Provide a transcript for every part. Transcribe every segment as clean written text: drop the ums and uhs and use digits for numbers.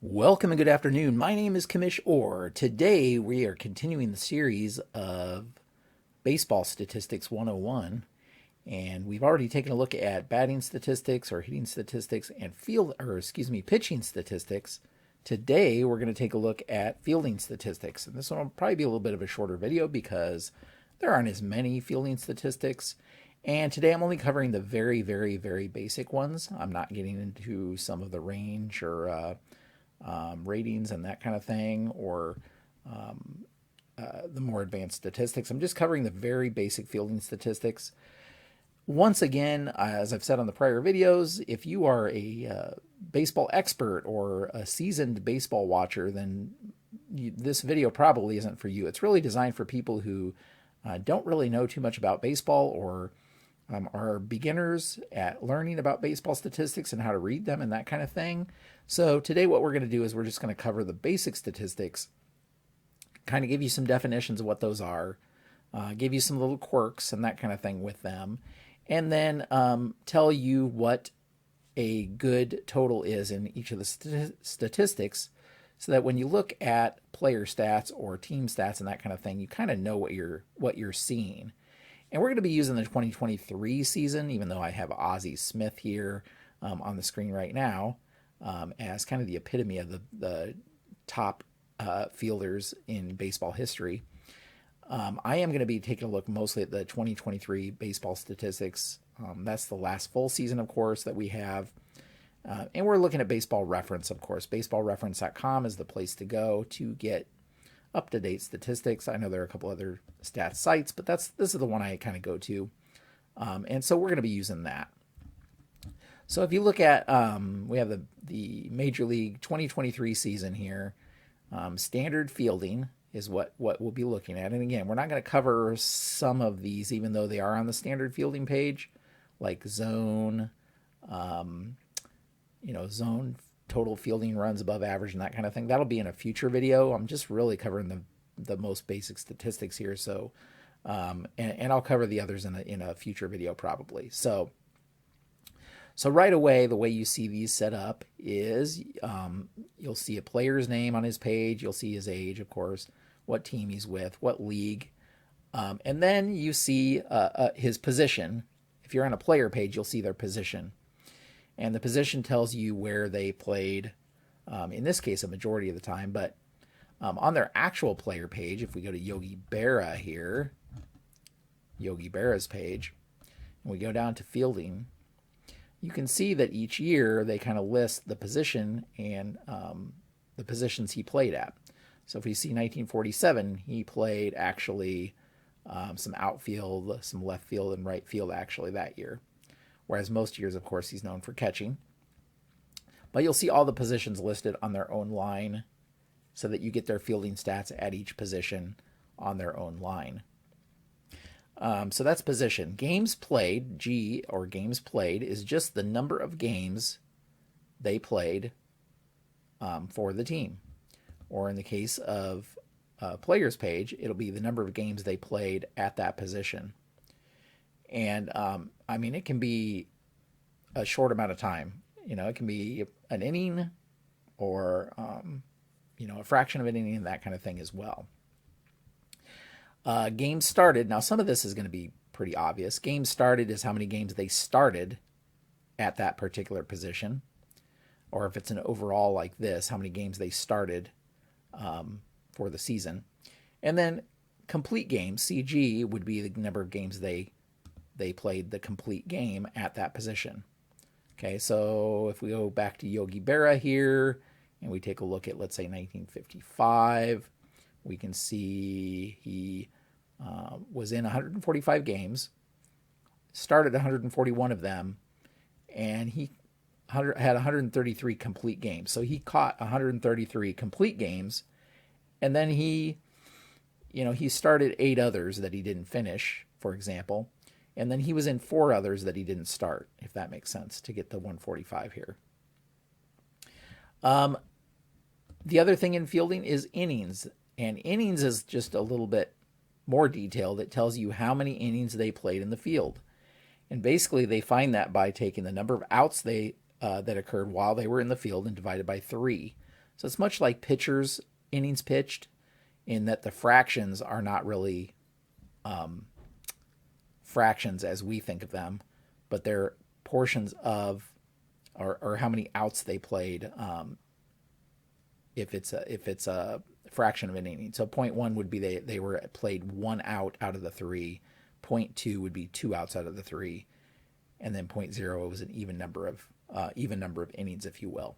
Welcome and good afternoon. My name is Kamish Orr. Today we are continuing the series of Baseball Statistics 101, and we've already taken a look at batting statistics or hitting statistics and pitching statistics. Today we're going to take a look at fielding statistics, and this one will probably be a little bit of a shorter video because there aren't as many fielding statistics. And today I'm only covering the very, very, very basic ones. I'm not getting into some of the range or ratings and that kind of thing, or the more advanced statistics. I'm just covering the very basic fielding statistics. Once again, as I've said on the prior videos, if you are a baseball expert or a seasoned baseball watcher, then this video probably isn't for you. It's really designed for people who don't really know too much about baseball, or are beginners at learning about baseball statistics and how to read them and that kind of thing. So today what we're going to do is we're just going to cover the basic statistics, kind of give you some definitions of what those are, give you some little quirks and that kind of thing with them, and then tell you what a good total is in each of the statistics, so that when you look at player stats or team stats and that kind of thing, you kind of know what you're seeing. And we're going to be using the 2023 season, even though I have Ozzie Smith here on the screen right now as kind of the epitome of the top fielders in baseball history. I am going to be taking a look mostly at the 2023 baseball statistics. That's the last full season, of course, that we have. And we're looking at Baseball Reference, of course. BaseballReference.com is the place to go to get up-to-date statistics. I know there are a couple other stats sites, but this is the one I kind of go to. And so we're going to be using that. So if you look at, we have the Major League 2023 season here. Standard fielding is what we'll be looking at. And again, we're not going to cover some of these, even though they are on the standard fielding page, like zone, zone total fielding runs above average and that kind of thing. That'll be in a future video. I'm just really covering the most basic statistics here. So, and I'll cover the others in a future video probably. So right away, the way you see these set up is you'll see a player's name on his page. You'll see his age, of course, what team he's with, what league. And then you see his position. If you're on a player page, you'll see their position. And the position tells you where they played, in this case, a majority of the time. But on their actual player page, if we go to Yogi Berra here, Yogi Berra's page, and we go down to fielding, you can see that each year they kind of list the position and the positions he played at. So if we see 1947, he played actually some outfield, some left field, and right field actually that year. Whereas most years, of course, he's known for catching. But you'll see all the positions listed on their own line so that you get their fielding stats at each position on their own line. So that's position. Games played, G, or games played, is just the number of games they played for the team. Or in the case of player's page, it'll be the number of games they played at that position. And, it can be a short amount of time. It can be an inning or, a fraction of an inning and that kind of thing as well. Games started. Now, some of this is going to be pretty obvious. Games started is how many games they started at that particular position. Or if it's an overall like this, how many games they started for the season. And then complete games, CG, would be the number of games they played the complete game at that position. Okay, so if we go back to Yogi Berra here, and we take a look at, let's say, 1955, we can see he was in 145 games, started 141 of them, and he had 133 complete games. So he caught 133 complete games, and then he started 8 others that he didn't finish, for example. And then he was in 4 others that he didn't start, if that makes sense, to get the 145 here. The other thing in fielding is innings. And innings is just a little bit more detailed. It tells you how many innings they played in the field. And basically they find that by taking the number of outs that occurred while they were in the field and divided by 3. So it's much like pitchers' innings pitched, in that the fractions are not really fractions as we think of them, but they're portions of, or how many outs they played, if it's a fraction of an inning. So 0.1 would be they were played 1 out of the 3. 0.2 would be 2 outs out of the 3, and then 0.0 was an even number of innings, if you will.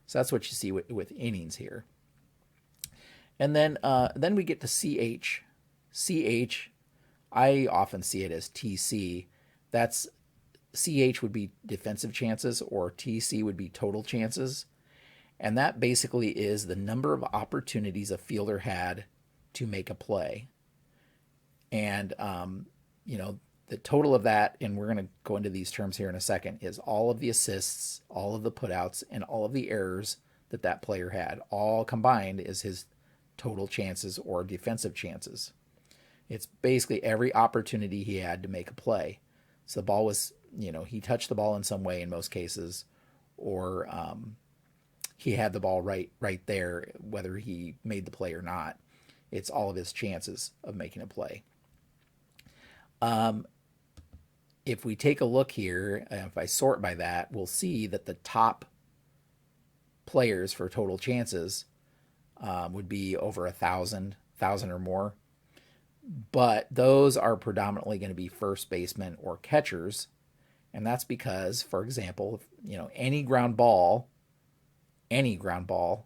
So that's what you see with innings here. And then we get to CH. CH, I often see it as TC. That's CH would be defensive chances, or TC would be total chances. And that basically is the number of opportunities a fielder had to make a play. And, the total of that, and we're going to go into these terms here in a second, is all of the assists, all of the putouts, and all of the errors that player had. All combined is his total chances or defensive chances. It's basically every opportunity he had to make a play. So the ball was, he touched the ball in some way in most cases, or he had the ball right there, whether he made the play or not. It's all of his chances of making a play. If we take a look here, if I sort by that, we'll see that the top players for total chances would be over 1,000 or more. But those are predominantly going to be first basemen or catchers. And that's because, for example, any ground ball, 90%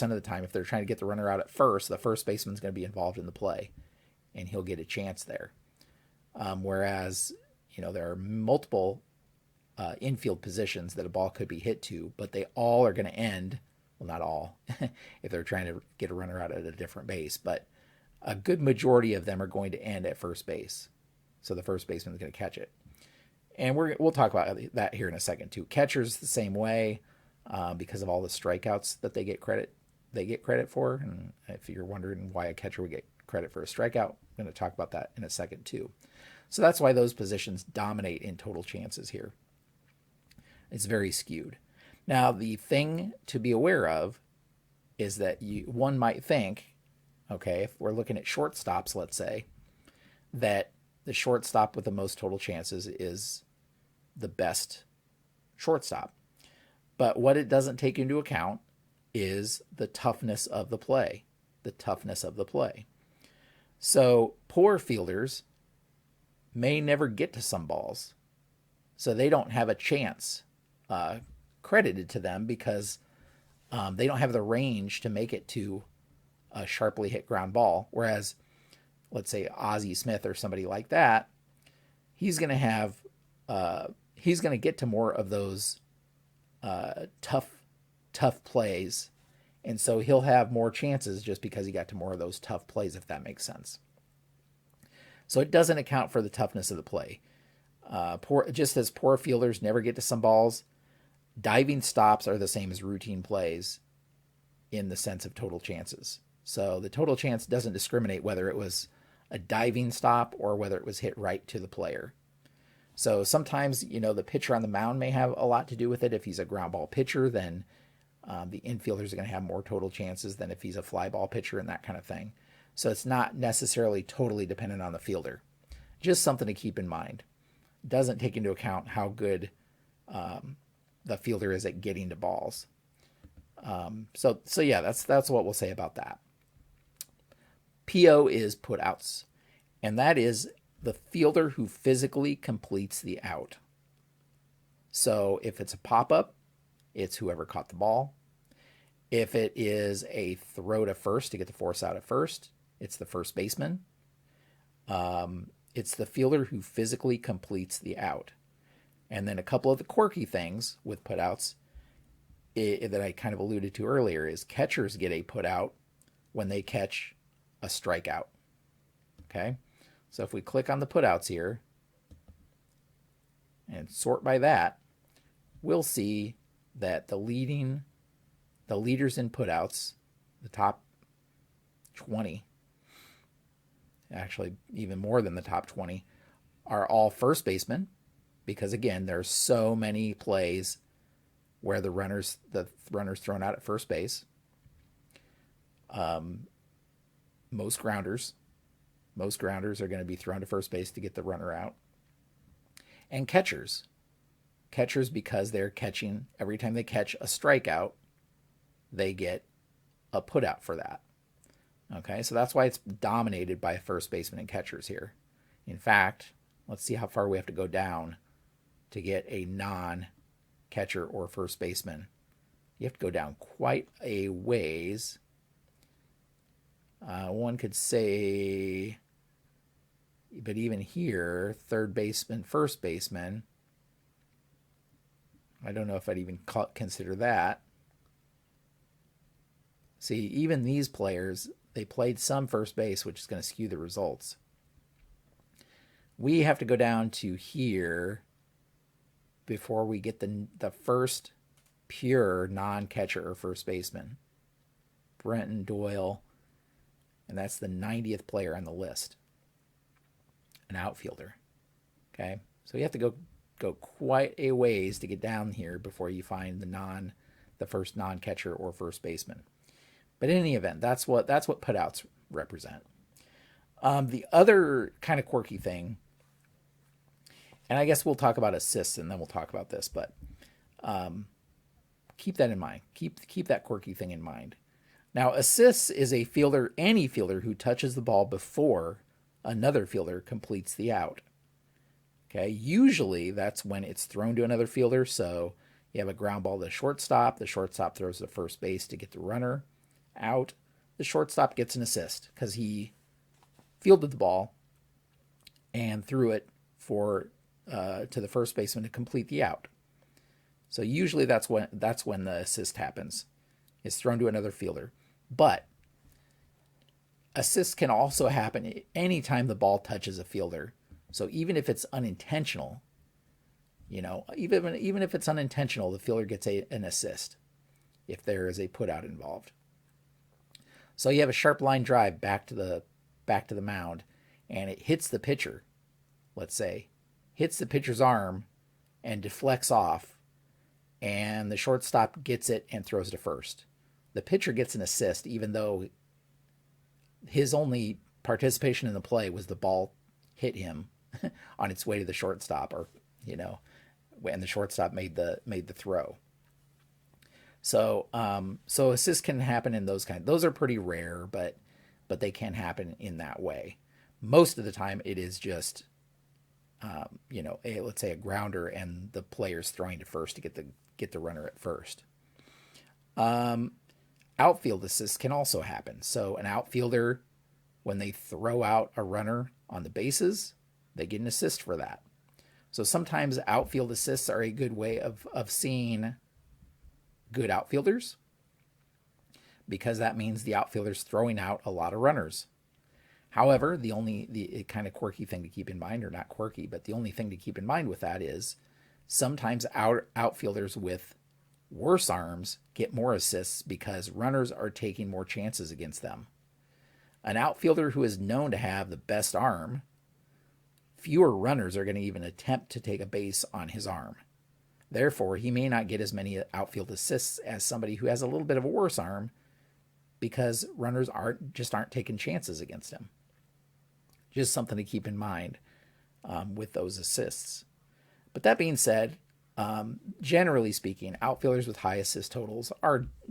of the time, if they're trying to get the runner out at first, the first baseman's going to be involved in the play, and he'll get a chance there. Whereas, there are multiple infield positions that a ball could be hit to, but they all are going to end, well, not all, if they're trying to get a runner out at a different base, but a good majority of them are going to end at first base. So the first baseman is going to catch it. And we'll talk about that here in a second too. Catchers the same way, because of all the strikeouts that they get credit for. And if you're wondering why a catcher would get credit for a strikeout, I'm going to talk about that in a second too. So that's why those positions dominate in total chances here. It's very skewed. Now, the thing to be aware of is that one might think, okay, if we're looking at shortstops, let's say, that the shortstop with the most total chances is the best shortstop. But what it doesn't take into account is the toughness of the play. So poor fielders may never get to some balls. So they don't have a chance credited to them because they don't have the range to make it to a sharply hit ground ball. Whereas, let's say Ozzie Smith or somebody like that, he's going to get to more of those tough plays. And so he'll have more chances just because he got to more of those tough plays, if that makes sense. So it doesn't account for the toughness of the play. Just as poor fielders never get to some balls, diving stops are the same as routine plays in the sense of total chances. So the total chance doesn't discriminate whether it was a diving stop or whether it was hit right to the player. So sometimes, the pitcher on the mound may have a lot to do with it. If he's a ground ball pitcher, then the infielders are going to have more total chances than if he's a fly ball pitcher and that kind of thing. So it's not necessarily totally dependent on the fielder. Just something to keep in mind. Doesn't take into account how good the fielder is at getting to balls. So yeah, that's what we'll say about that. PO is putouts, and that is the fielder who physically completes the out. So if it's a pop-up, it's whoever caught the ball. If it is a throw to first to get the force out at first, it's the first baseman. It's the fielder who physically completes the out. And then a couple of the quirky things with putouts that I kind of alluded to earlier is catchers get a putout when they catch a strikeout. Okay? So if we click on the putouts here and sort by that, we'll see that the leaders in putouts, the top 20, actually even more than the top 20, are all first basemen, because again, there's so many plays where the runner's thrown out at first base. Most grounders are going to be thrown to first base to get the runner out. And catchers, because they're catching, every time they catch a strikeout, they get a put out for that. Okay, so that's why it's dominated by first baseman and catchers here. In fact, let's see how far we have to go down to get a non-catcher or first baseman. You have to go down quite a ways. One could say, but even here, third baseman, first baseman, I don't know if I'd even consider that. See, even these players, they played some first base, which is going to skew the results. We have to go down to here before we get the first pure non-catcher or first baseman. Brenton Doyle, and that's the 90th player on the list. An outfielder. Okay, so you have to go quite a ways to get down here before you find the first non-catcher or first baseman. But in any event, that's what putouts represent. The other kind of quirky thing, and I guess we'll talk about assists and then we'll talk about this, but keep that in mind. Keep that quirky thing in mind. Now, assists is any fielder who touches the ball before another fielder completes the out. Okay, usually that's when it's thrown to another fielder. So you have a ground ball to the shortstop throws to first base to get the runner out. The shortstop gets an assist because he fielded the ball and threw it to the first baseman to complete the out. So usually that's when the assist happens. It's thrown to another fielder. But assists can also happen anytime the ball touches a fielder. So even if it's unintentional, even if it's unintentional, the fielder gets an assist if there is a put out involved. So you have a sharp line drive back to the mound, and it hits the pitcher. Let's say hits the pitcher's arm and deflects off, and the shortstop gets it and throws to first. The pitcher gets an assist, even though his only participation in the play was the ball hit him on its way to the shortstop, when the shortstop made the throw. So assists can happen in those are pretty rare, but they can happen in that way. Most of the time it is just, let's say a grounder and the player's throwing to first to get the runner at first. Outfield assists can also happen. So an outfielder, when they throw out a runner on the bases, they get an assist for that. So sometimes outfield assists are a good way of seeing good outfielders, because that means the outfielder's throwing out a lot of runners. However, the kind of quirky thing to keep in mind, or not quirky, but the only thing to keep in mind with that is sometimes outfielders with worse arms get more assists because runners are taking more chances against them. An outfielder who is known to have the best arm, fewer runners are going to even attempt to take a base on his arm. Therefore, he may not get as many outfield assists as somebody who has a little bit of a worse arm, because runners aren't taking chances against him. Just something to keep in mind with those assists. But that being said, generally speaking, outfielders with high assist totals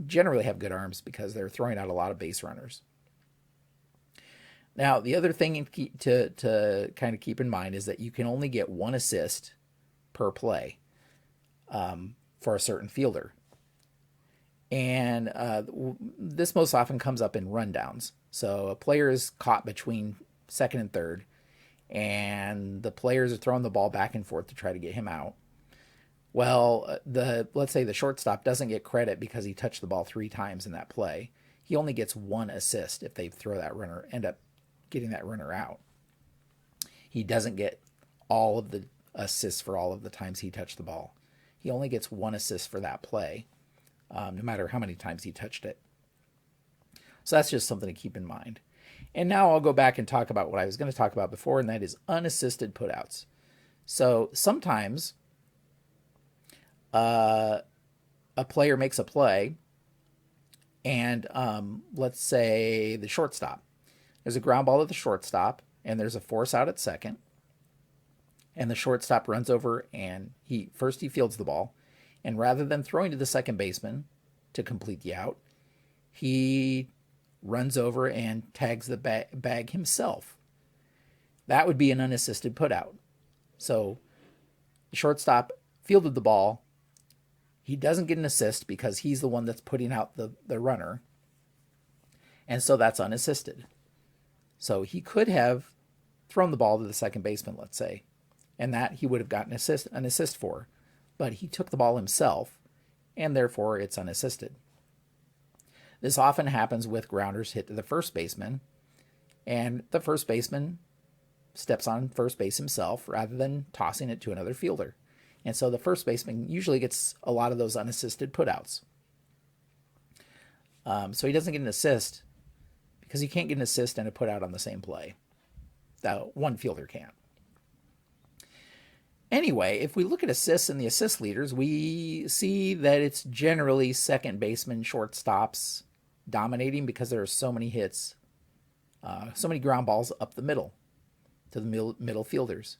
generally have good arms because they're throwing out a lot of base runners. Now, the other thing to kind of keep in mind is that you can only get one assist per play for a certain fielder. And this most often comes up in rundowns. So a player is caught between second and third, and the players are throwing the ball back and forth to try to get him out. Well, let's say the shortstop doesn't get credit because he touched the ball 3 times in that play. He only gets 1 assist if they end up getting that runner out. He doesn't get all of the assists for all of the times he touched the ball. He only gets 1 assist for that play, no matter how many times he touched it. So that's just something to keep in mind. And now I'll go back and talk about what I was going to talk about before, and that is unassisted putouts. So sometimes a player makes a play, and let's say the shortstop. There's a ground ball to the shortstop, and there's a force out at second, and the shortstop runs over and he fields the ball, and rather than throwing to the second baseman to complete the out, he runs over and tags the bag himself. That would be an unassisted putout. So the shortstop fielded the ball. He doesn't get an assist because he's the one that's putting out the runner. And so that's unassisted. So he could have thrown the ball to the second baseman, let's say, and that he would have gotten an assist for. But he took the ball himself, and therefore it's unassisted. This often happens with grounders hit to the first baseman, and the first baseman steps on first base himself rather than tossing it to another fielder. And so the first baseman usually gets a lot of those unassisted putouts. So he doesn't get an assist because you can't get an assist and a putout on the same play. That one fielder can't. Anyway, if we look at assists and the assist leaders, we see that it's generally second baseman, shortstops dominating because there are so many hits, so many ground balls up the middle to the middle fielders.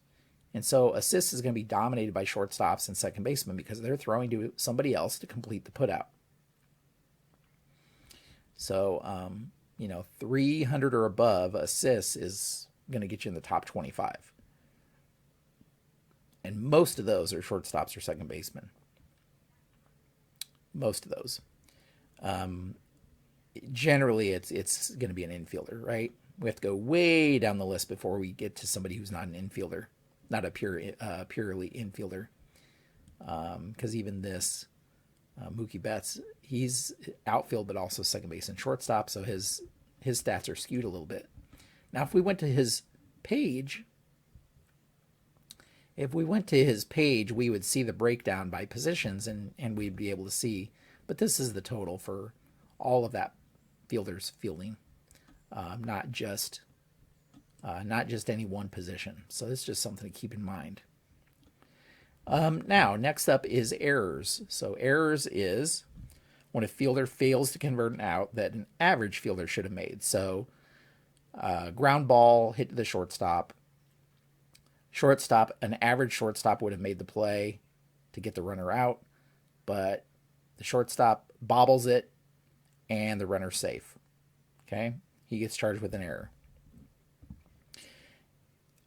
And so assists is going to be dominated by shortstops and second basemen because they're throwing to somebody else to complete the putout. So, 300 or above assists is going to get you in the top 25. And most of those are shortstops or second basemen. Most of those. Generally, it's going to be an infielder, right? We have to go way down the list before we get to somebody who's not an infielder, not a purely infielder. Because even this Mookie Betts, he's outfield but also second base and shortstop, so his stats are skewed a little bit. Now, if we went to his page, we would see the breakdown by positions, and we'd be able to see. But this is the total for all of that fielder's fielding, not just any one position. So this is just something to keep in mind. Now, next up is errors. So errors is when a fielder fails to convert an out that an average fielder should have made. So ground ball hit to the shortstop. An average shortstop would have made the play to get the runner out, but the shortstop bobbles it and the runner's safe. Okay? He gets charged with an error.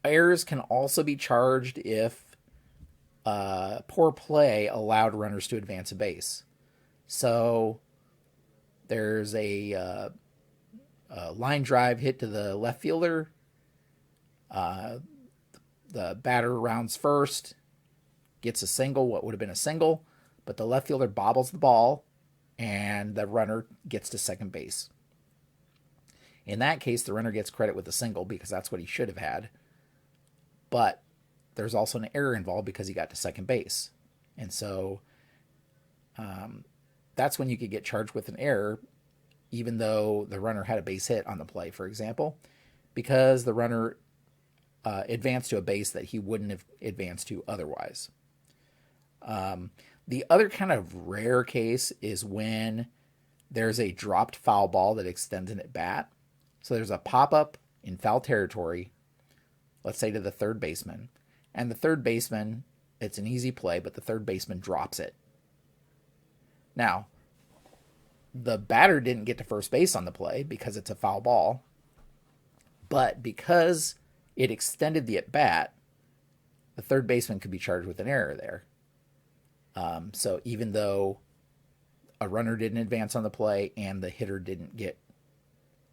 Errors can also be charged if poor play allowed runners to advance a base. So there's a line drive hit to the left fielder. The batter rounds first, gets a single, what would have been a single, but the left fielder bobbles the ball, and the runner gets to second base. In that case, the runner gets credit with a single because that's what he should have had. But there's also an error involved because he got to second base. And so that's when you could get charged with an error, even though the runner had a base hit on the play, for example, because the runner advanced to a base that he wouldn't have advanced to otherwise. The other kind of rare case is when there's a dropped foul ball that extends an at bat. So there's a pop-up in foul territory, let's say to the third baseman, and the third baseman, it's an easy play, but the third baseman drops it. Now, the batter didn't get to first base on the play because it's a foul ball, but because it extended the at-bat, the third baseman could be charged with an error there. So even though a runner didn't advance on the play and the hitter didn't get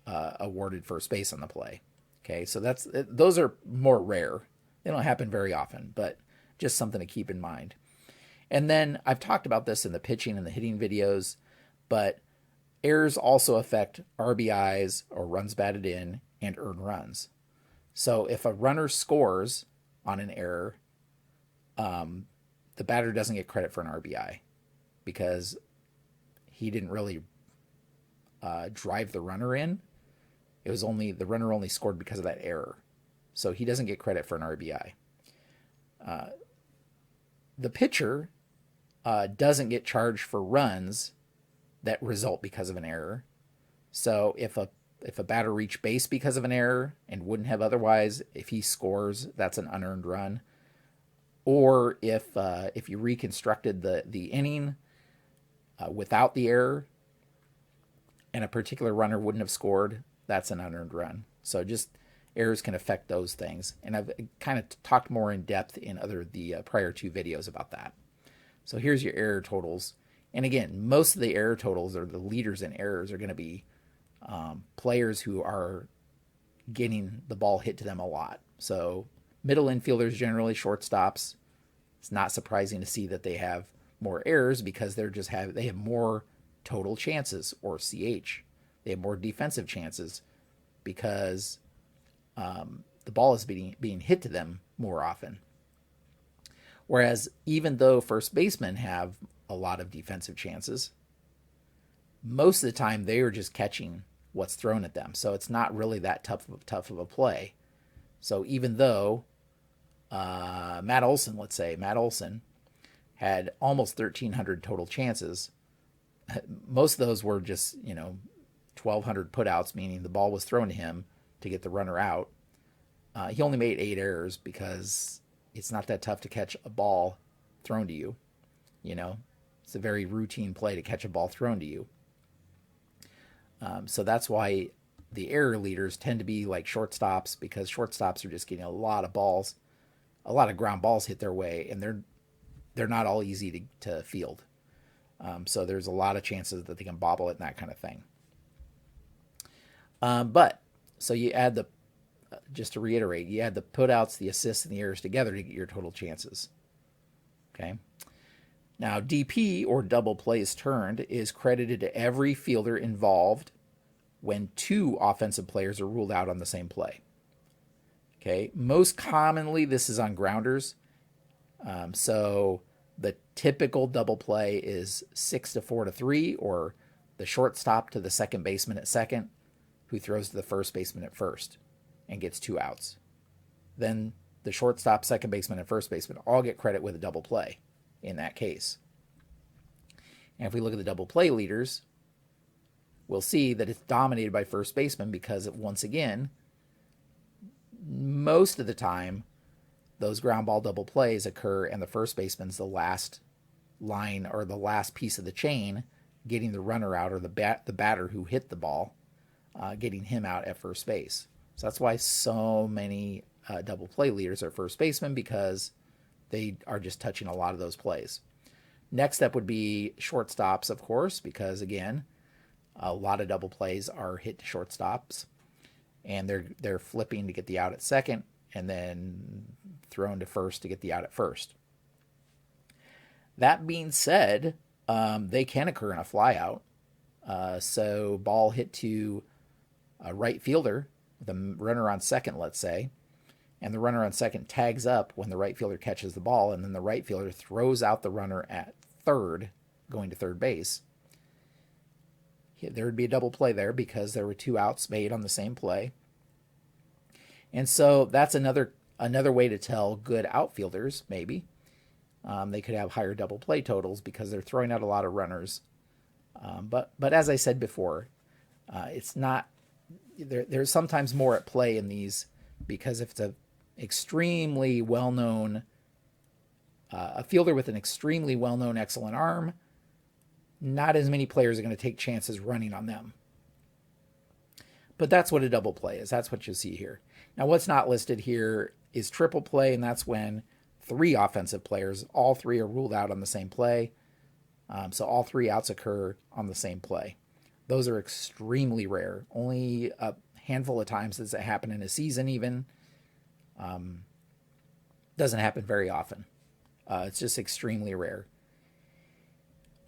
awarded first base on the play. Okay, so those are more rare. They don't happen very often, but just something to keep in mind. And then I've talked about this in the pitching and the hitting videos, but errors also affect RBIs or runs batted in and earned runs. So if a runner scores on an error, the batter doesn't get credit for an RBI because he didn't really drive the runner in. It was the runner only scored because of that error. So he doesn't get credit for an RBI. The pitcher doesn't get charged for runs that result because of an error. So if a batter reached base because of an error and wouldn't have otherwise, if he scores, that's an unearned run. Or if you reconstructed the inning without the error and a particular runner wouldn't have scored, that's an unearned run. So just errors can affect those things. And I've kind of talked more in depth in the prior 2 videos about that. So here's your error totals. And again, most of the error totals, or the leaders in errors, are going to be players who are getting the ball hit to them a lot. So middle infielders, generally shortstops. It's not surprising to see that they have more errors because they have more total chances, or CH. They have more defensive chances because the ball is being hit to them more often. Whereas even though first basemen have a lot of defensive chances, most of the time they are just catching what's thrown at them. So it's not really that tough of a play. So even though Matt Olson had almost 1,300 total chances, most of those were just 1,200 putouts, meaning the ball was thrown to him to get the runner out. He only made 8 errors because it's not that tough to catch a ball thrown to you. It's a very routine play to catch a ball thrown to you. So that's why the error leaders tend to be like shortstops, because shortstops are just getting a lot of ground balls hit their way, and they're not all easy to field. So there's a lot of chances that they can bobble it and that kind of thing. So you add just to reiterate, you add the putouts, the assists, and the errors together to get your total chances. Okay. Now, DP, or double plays turned, is credited to every fielder involved when 2 offensive players are ruled out on the same play. Okay. Most commonly, this is on grounders. So the typical double play is 6 to 4 to 3, or the shortstop to the second baseman at second, who throws to the first baseman at first and gets 2 outs. Then the shortstop, second baseman, and first baseman all get credit with a double play in that case. And if we look at the double play leaders, we'll see that it's dominated by first baseman because, once again, most of the time, those ground ball double plays occur and the first baseman's the last line, or the last piece of the chain, getting the runner out, or the batter who hit the ball, getting him out at first base. So that's why so many double play leaders are first basemen, because they are just touching a lot of those plays. Next up would be shortstops, of course, because again, a lot of double plays are hit to shortstops, and they're flipping to get the out at second, and then thrown to first to get the out at first. That being said, they can occur in a flyout. So ball hit to a right fielder, the runner on second, let's say, and the runner on second tags up when the right fielder catches the ball, and then the right fielder throws out the runner at third, going to third base. There would be a double play there because there were 2 outs made on the same play. And so that's another way to tell good outfielders, maybe. They could have higher double play totals because they're throwing out a lot of runners. But as I said before, it's not. There's sometimes more at play in these, because if it's a fielder with an extremely well-known excellent arm, not as many players are going to take chances running on them. But that's what a double play is. That's what you'll see here. Now, what's not listed here is triple play, and that's when 3 offensive players, all 3 are ruled out on the same play. So all 3 outs occur on the same play. Those are extremely rare. Only a handful of times does it happen in a season even. Doesn't happen very often. It's just extremely rare.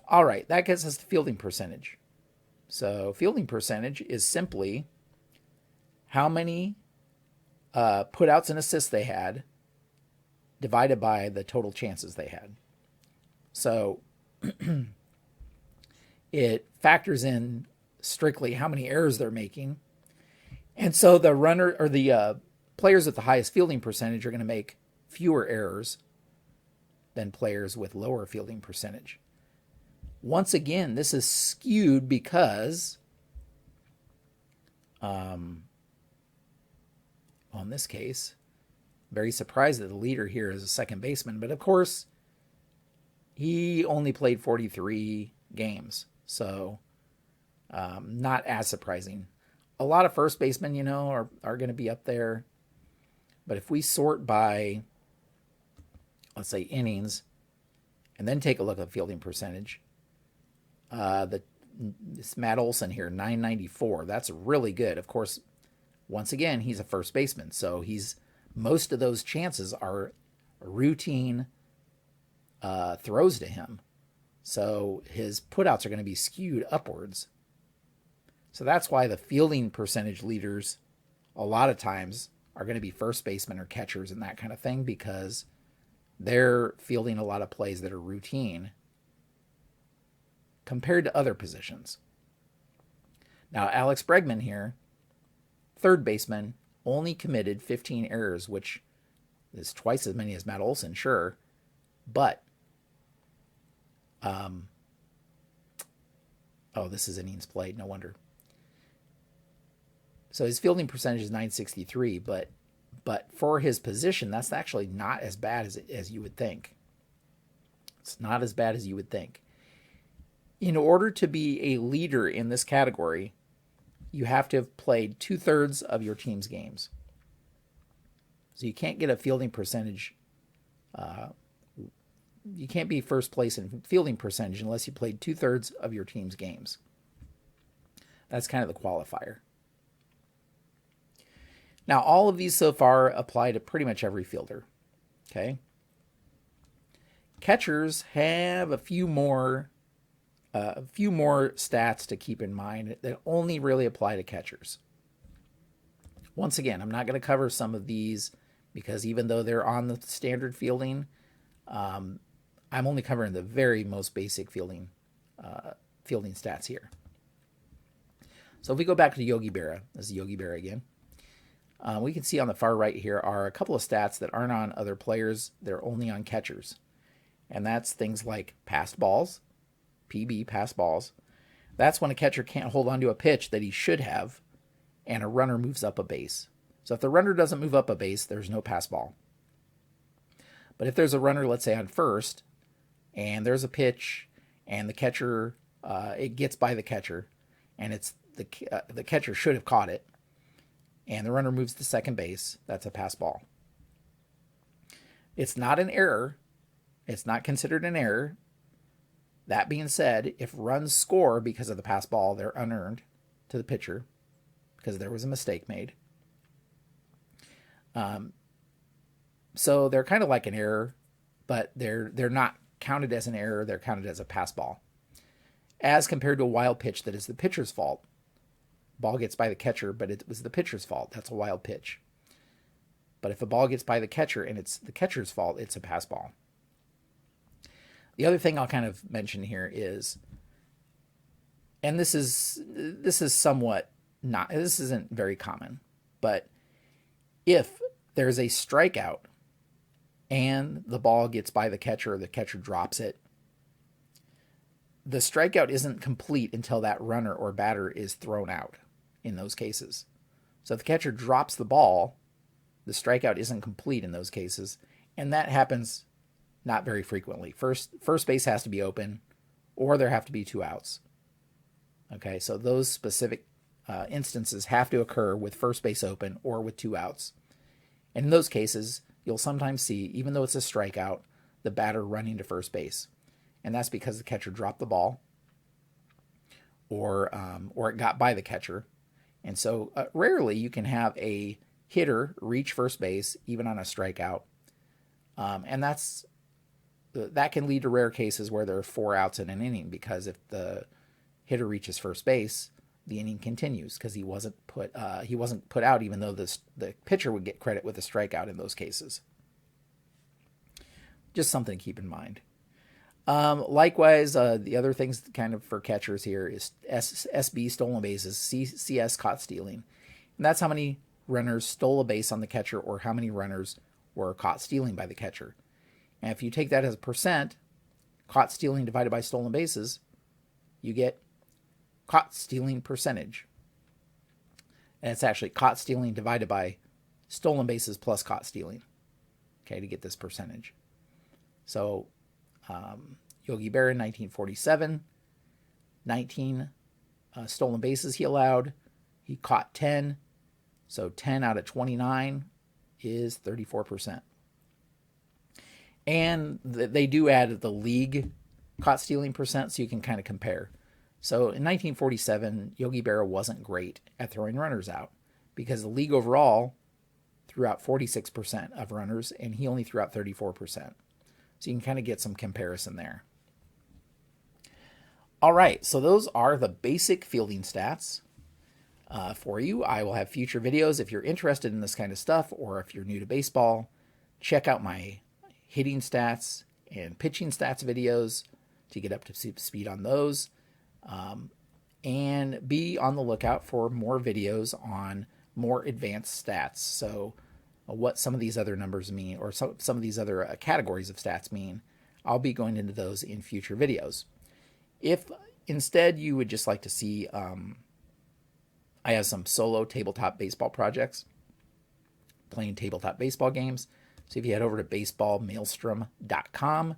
All right, that gets us to fielding percentage. So fielding percentage is simply how many putouts and assists they had divided by the total chances they had. So it factors in strictly how many errors they're making. And so the runner, or the players with the highest fielding percentage, are going to make fewer errors than players with lower fielding percentage. Once again, this is skewed because, in this case, very surprised that the leader here is a second baseman. But of course, he only played 43 games, so not as surprising. A lot of first basemen, are going to be up there. But if we sort by, let's say, innings, and then take a look at fielding percentage, this Matt Olson here, 994. That's really good. Of course, once again, he's a first baseman, so most of those chances are routine throws to him. So his putouts are going to be skewed upwards. So that's why the fielding percentage leaders a lot of times are going to be first basemen or catchers and that kind of thing, because they're fielding a lot of plays that are routine compared to other positions. Now, Alex Bregman here, third baseman, only committed 15 errors, which is twice as many as Matt Olson, sure. But, this is innings played, no wonder. So his fielding percentage is 963, but for his position, that's actually not as bad as you would think. It's not as bad as you would think. In order to be a leader in this category, you have to have played 2/3 of your team's games. So you can't get a fielding percentage. You can't be first place in fielding percentage unless you played 2/3 of your team's games. That's kind of the qualifier. Now, all of these so far apply to pretty much every fielder. Okay. Catchers have a few more stats to keep in mind that only really apply to catchers. Once again, I'm not going to cover some of these because even though they're on the standard fielding, I'm only covering the very most basic fielding stats here. So if we go back to Yogi Berra, this is Yogi Berra again. We can see on the far right here are a couple of stats that aren't on other players. They're only on catchers. And that's things like passed balls, PB, passed balls. That's when a catcher can't hold on to a pitch that he should have, and a runner moves up a base. So if the runner doesn't move up a base, there's no pass ball. But if there's a runner, let's say on first, and there's a pitch, and the catcher, it gets by the catcher, and it's the catcher should have caught it, and the runner moves to second base, that's a pass ball. It's not an error. It's not considered an error. That being said, if runs score because of the pass ball, they're unearned to the pitcher because there was a mistake made. So they're kind of like an error, but they're not counted as an error. They're counted as a pass ball. As compared to a wild pitch that is the pitcher's fault. Ball gets by the catcher, but it was the pitcher's fault. That's a wild pitch. But if a ball gets by the catcher and it's the catcher's fault, it's a pass ball. The other thing I'll kind of mention here is, and this is somewhat not, this isn't very common, but if there's a strikeout and the ball gets by the catcher drops it, the strikeout isn't complete until that runner or batter is thrown out in those cases. So if the catcher drops the ball, the strikeout isn't complete in those cases, and that happens not very frequently. First base has to be open, or there have to be 2 outs. Okay, so those specific instances have to occur with first base open or with 2 outs. And in those cases, you'll sometimes see, even though it's a strikeout, the batter running to first base. And that's because the catcher dropped the ball or it got by the catcher. And so rarely you can have a hitter reach first base, even on a strikeout. And that can lead to rare cases where there are 4 outs in an inning, because if the hitter reaches first base, the inning continues because he wasn't put out, even though the pitcher would get credit with a strikeout in those cases. Just something to keep in mind. Likewise, the other things kind of for catchers here is SB, stolen bases, CS, caught stealing. And that's how many runners stole a base on the catcher or how many runners were caught stealing by the catcher. And if you take that as a percent, caught stealing divided by stolen bases, you get caught stealing percentage. And it's actually caught stealing divided by stolen bases plus caught stealing, okay, to get this percentage. So Yogi Berra in 1947, 19 stolen bases he allowed. He caught 10. So 10 out of 29 is 34%. And they do add the league caught stealing percent so you can kind of compare. So in 1947, Yogi Berra wasn't great at throwing runners out because the league overall threw out 46% of runners and he only threw out 34%. So you can kind of get some comparison there. All right, so those are the basic fielding stats for you. I will have future videos if you're interested in this kind of stuff, or if you're new to baseball, check out my hitting stats and pitching stats videos to get up to speed on those. And be on the lookout for more videos on more advanced stats. So what some of these other numbers mean, or some of these other categories of stats mean, I'll be going into those in future videos. If instead you would just like to see, I have some solo tabletop baseball projects, playing tabletop baseball games. So if you head over to baseballmaelstrom.com,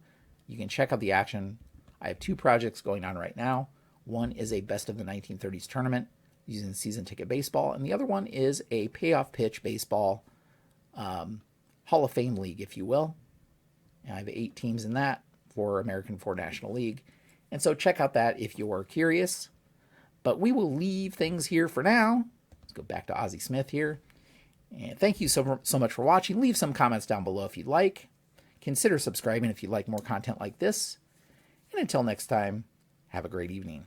you can check out the action. I have 2 projects going on right now. One is a best of the 1930s tournament using season ticket baseball, and the other one is a Payoff Pitch Baseball Hall of Fame League, if you will. And I have 8 teams in that for American Four National League. And so check out that if you're curious. But we will leave things here for now. Let's go back to Ozzie Smith here. And thank you so much for watching. Leave some comments down below if you'd like. Consider subscribing if you'd like more content like this. And until next time, have a great evening.